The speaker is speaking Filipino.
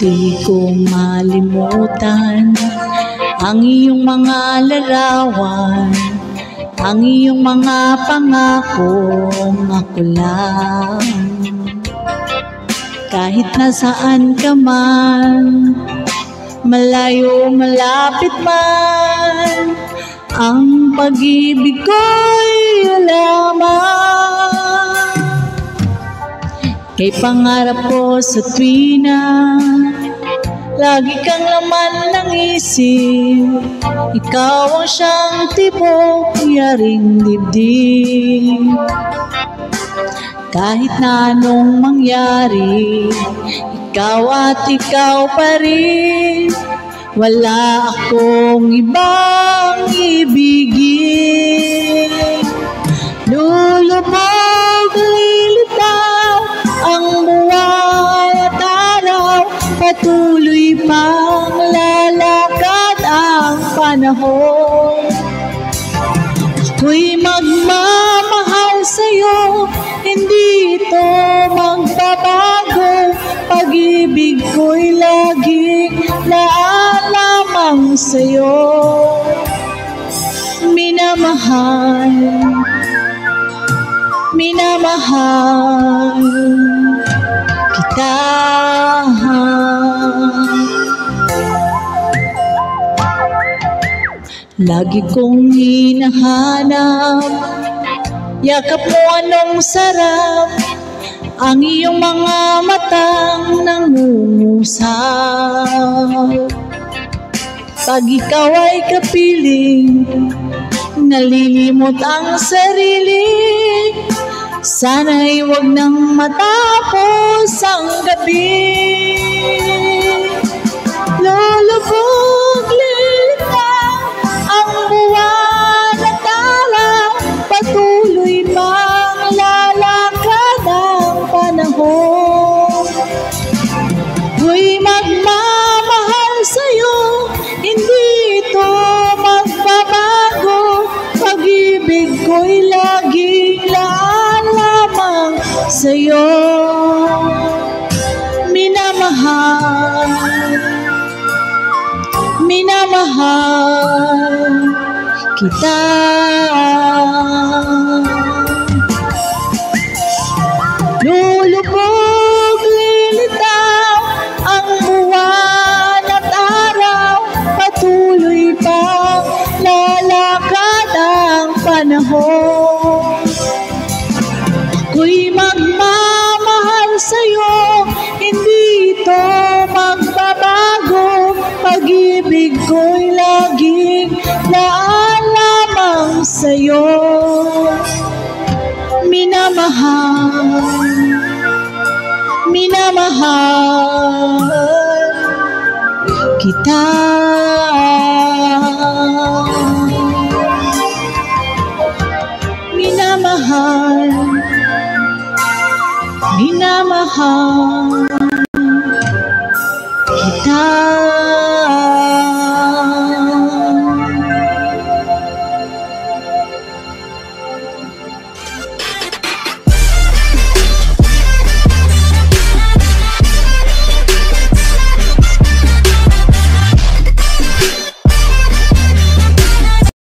Di ko malimutan ang iyong mga larawan, ang iyong mga pangakong ako lang. Kahit nasaan ka man, malayo malapit man, ang pag-ibig ko'y lamang. Kay pangarap ko sa tuwina, lagi kang laman ng isip. Ikaw ang siyang tibok, yaring dibdib. Kahit na anong mangyari, ikaw at ikaw pa rin. Wala akong ibang ibigin. Lulubog, lilitaw ang buwan at araw, patuloy pang lalakad ang panahon. Ako'y magmamahal sa'yo, hindi ito magbabago. Pag-ibig ko'y laging lamang sa'yo. Minamahal, minamahal kita. Lagi kong hinahanap, yakap mo anong sarap, ang iyong mga matang nangungusap. Pag ikaw ay kapiling, nalilimot ang sarili. Sana'y huwag nang matapos ang gabi. Lulubog, lilitaw ang buwan at araw, patuloy pang lalakad ang panahon. Ako'y magmamahal sa'yo, hindi ito magbabago. Pag-ibig ko'y laging lamang sa'yo. Minamahal, minamahal kita. Lulubog, lilitaw ang buwan at araw, patuloy pang lalakad ang panahon. Ako'y magmamahal sa'yo, hindi ito magbabago. Pag-ibig ko'y laging lamang sa'yo. Minamahal, minamahal kita. Minamahal, minamahal